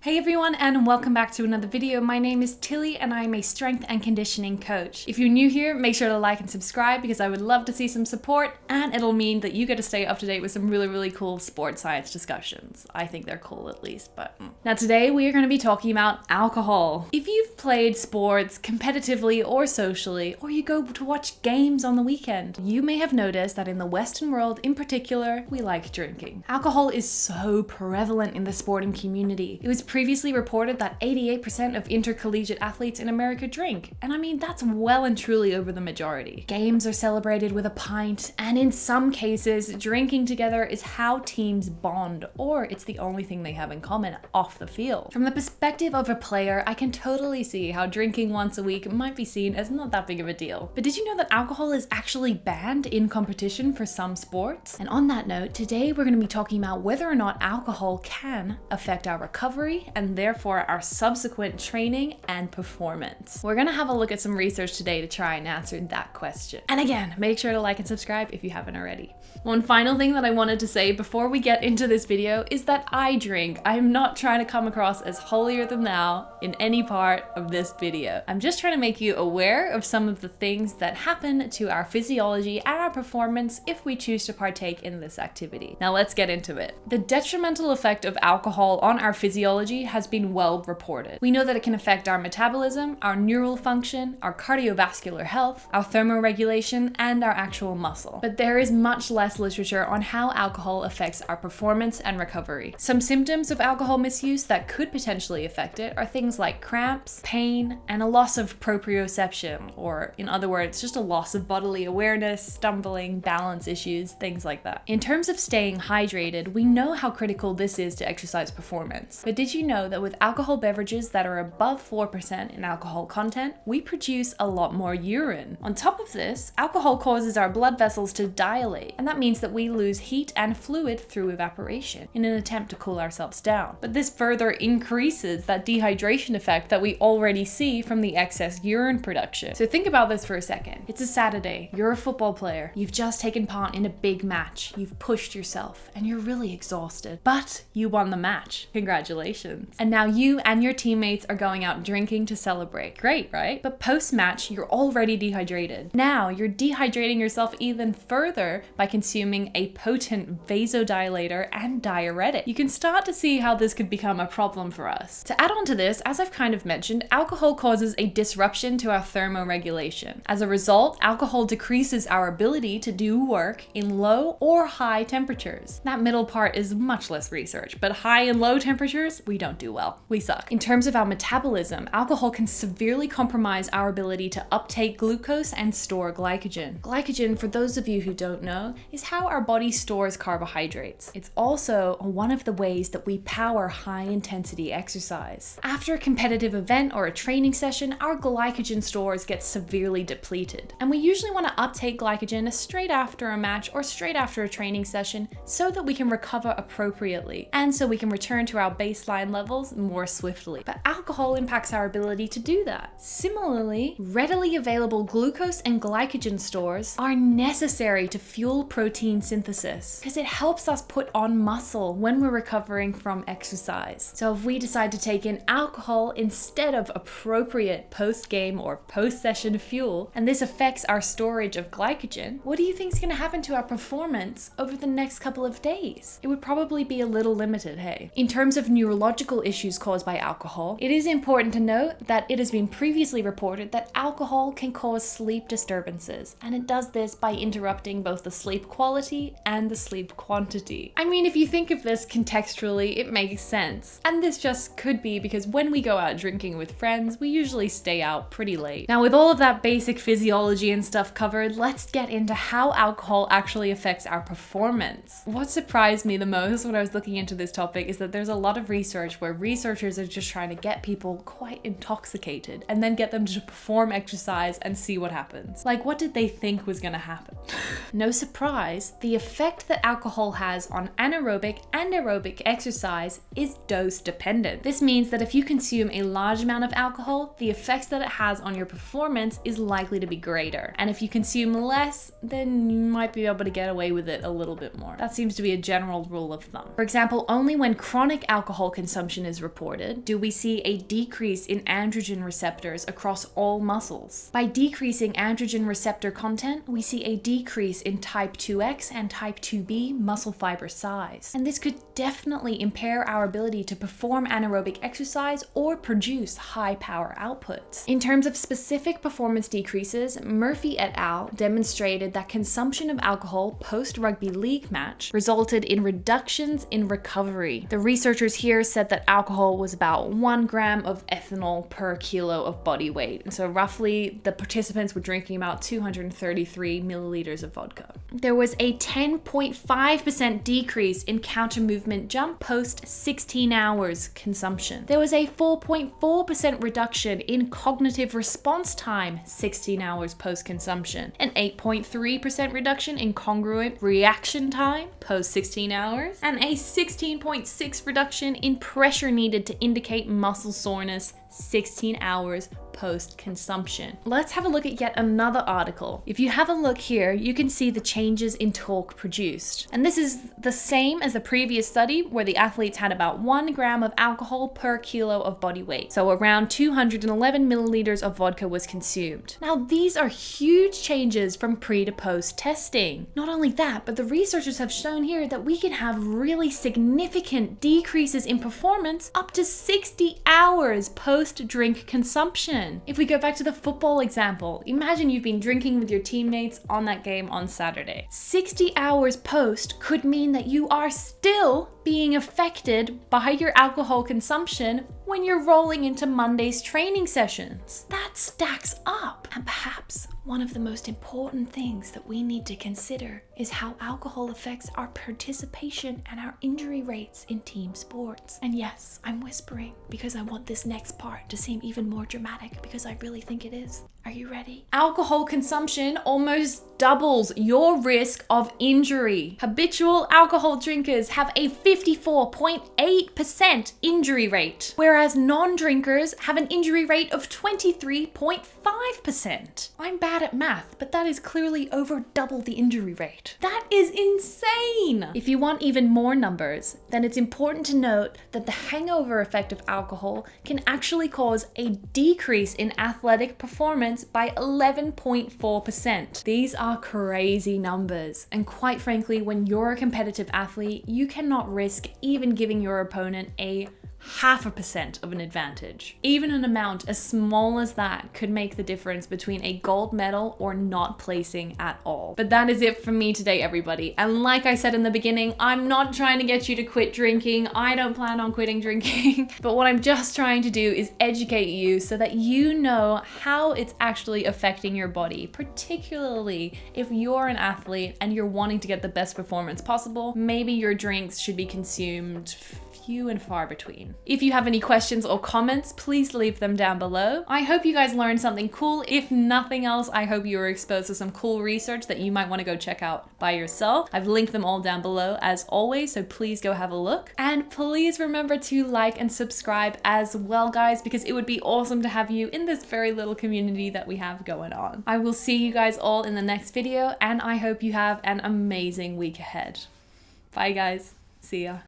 Hey everyone, and welcome back to another video. My name is Tilly and I'm a strength and conditioning coach. If you're new here, make sure to like and subscribe because I would love to see some support, and it'll mean that you get to stay up to date with some really cool sports science discussions. I think they're cool at least, but... Now today we are going to be talking about alcohol. If you've played sports competitively or socially, or you go to watch games on the weekend, you may have noticed that in the Western world in particular, we like drinking. Alcohol is so prevalent in the sporting community. It was previously reported that 88% of intercollegiate athletes in America drink. And I mean, that's well and truly over the majority. Games are celebrated with a pint, and in some cases, drinking together is how teams bond, or it's the only thing they have in common off the field. From the perspective of a player, I can totally see how drinking once a week might be seen as not that big of a deal. But did you know that alcohol is actually banned in competition for some sports? And on that note, today we're going to be talking about whether or not alcohol can affect our recovery and therefore our subsequent training and performance. We're gonna have a look at some research today to try and answer that question. And again, make sure to like and subscribe if you haven't already. One final thing that I wanted to say before we get into this video is that I drink. I'm not trying to come across as holier than thou in any part of this video. I'm just trying to make you aware of some of the things that happen to our physiology and our performance if we choose to partake in this activity. Now let's get into it. The detrimental effect of alcohol on our physiology has been well reported. We know that it can affect our metabolism, our neural function, our cardiovascular health, our thermoregulation, and our actual muscle. But there is much less literature on how alcohol affects our performance and recovery. Some symptoms of alcohol misuse that could potentially affect it are things like cramps, pain, and a loss of proprioception, or in other words, just a loss of bodily awareness, stumbling, balance issues, things like that. In terms of staying hydrated, we know how critical this is to exercise performance. But did you know that with alcohol beverages that are above 4% in alcohol content, we produce a lot more urine? On top of this, alcohol causes our blood vessels to dilate, and that means that we lose heat and fluid through evaporation in an attempt to cool ourselves down. But this further increases that dehydration effect that we already see from the excess urine production. So think about this for a second. It's a Saturday, you're a football player, you've just taken part in a big match, you've pushed yourself, and you're really exhausted, but you won the match. Congratulations. And now you and your teammates are going out drinking to celebrate. Great, right? But post-match, you're already dehydrated. Now you're dehydrating yourself even further by consuming a potent vasodilator and diuretic. You can start to see how this could become a problem for us. To add on to this, as I've kind of mentioned, alcohol causes a disruption to our thermoregulation. As a result, alcohol decreases our ability to do work in low or high temperatures. That middle part is much less research, but high and low temperatures, we don't do well. We suck. In terms of our metabolism, alcohol can severely compromise our ability to uptake glucose and store glycogen. Glycogen, for those of you who don't know, is how our body stores carbohydrates. It's also one of the ways that we power high-intensity exercise. After a competitive event or a training session, our glycogen stores get severely depleted. And we usually want to uptake glycogen straight after a match or straight after a training session so that we can recover appropriately and so we can return to our baseline levels more swiftly. But alcohol impacts our ability to do that. Similarly, readily available glucose and glycogen stores are necessary to fuel protein synthesis because it helps us put on muscle when we're recovering from exercise. So if we decide to take in alcohol instead of appropriate post-game or post-session fuel, and this affects our storage of glycogen, what do you think is going to happen to our performance over the next couple of days? It would probably be a little limited, hey? In terms of neurological issues caused by alcohol, it is important to note that it has been previously reported that alcohol can cause sleep disturbances, and it does this by interrupting both the sleep quality and the sleep quantity. I mean, if you think of this contextually, it makes sense. And this just could be because when we go out drinking with friends, we usually stay out pretty late. Now, with all of that basic physiology and stuff covered, let's get into how alcohol actually affects our performance. What surprised me the most when I was looking into this topic is that there's a lot of research where researchers are just trying to get people quite intoxicated and then get them to perform exercise and see what happens. Like, what did they think was gonna happen? No surprise, the effect that alcohol has on anaerobic and aerobic exercise is dose dependent. This means that if you consume a large amount of alcohol, the effects that it has on your performance is likely to be greater. And if you consume less, then you might be able to get away with it a little bit more. That seems to be a general rule of thumb. For example, only when chronic alcohol consumption consumption is reported, do we see a decrease in androgen receptors across all muscles. By decreasing androgen receptor content, we see a decrease in type 2X and type 2B muscle fiber size. And this could definitely impair our ability to perform anaerobic exercise or produce high power outputs. In terms of specific performance decreases, Murphy et al. Demonstrated that consumption of alcohol post-rugby league match resulted in reductions in recovery. The researchers here said that alcohol was about 1 gram of ethanol per kilo of body weight. And so roughly the participants were drinking about 233 milliliters of vodka. There was a 10.5% decrease in counter movement jump post 16 hours consumption. There was a 4.4% reduction in cognitive response time 16 hours post consumption, an 8.3% reduction in congruent reaction time post 16 hours, and a 16.6% reduction in pressure needed to indicate muscle soreness 16 hours post-consumption. Let's have a look at yet another article. If you have a look here, you can see the changes in torque produced. And this is the same as the previous study where the athletes had about 1 gram of alcohol per kilo of body weight. So around 211 milliliters of vodka was consumed. Now these are huge changes from pre to post testing. Not only that, but the researchers have shown here that we can have really significant decreases in performance up to 60 hours post-drink consumption. If we go back to the football example, imagine you've been drinking with your teammates on that game on Saturday. 60 hours post could mean that you are still being affected by your alcohol consumption when you're rolling into Monday's training sessions. That stacks up. And perhaps one of the most important things that we need to consider is how alcohol affects our participation and our injury rates in team sports. And yes, I'm whispering because I want this next part to seem even more dramatic because I really think it is. Are you ready? Alcohol consumption almost doubles your risk of injury. Habitual alcohol drinkers have a 54.8% injury rate, whereas non-drinkers have an injury rate of 23.5%. I'm bad at math, but that is clearly over double the injury rate. That is insane! If you want even more numbers, then it's important to note that the hangover effect of alcohol can actually cause a decrease in athletic performance by 11.4%. These are crazy numbers, and quite frankly, when you're a competitive athlete, you cannot risk even giving your opponent a 0.5% of an advantage. Even an amount as small as that could make the difference between a gold medal or not placing at all. But that is it from me today, everybody. And like I said in the beginning, I'm not trying to get you to quit drinking. I don't plan on quitting drinking. But what I'm just trying to do is educate you so that you know how it's actually affecting your body, particularly if you're an athlete and you're wanting to get the best performance possible. Maybe your drinks should be consumed few and far between. If you have any questions or comments, please leave them down below. I hope you guys learned something cool. If nothing else, I hope you were exposed to some cool research that you might want to go check out by yourself. I've linked them all down below as always, so please go have a look. And please remember to like and subscribe as well, guys, because it would be awesome to have you in this very little community that we have going on. I will see you guys all in the next video, and I hope you have an amazing week ahead. Bye, guys. See ya.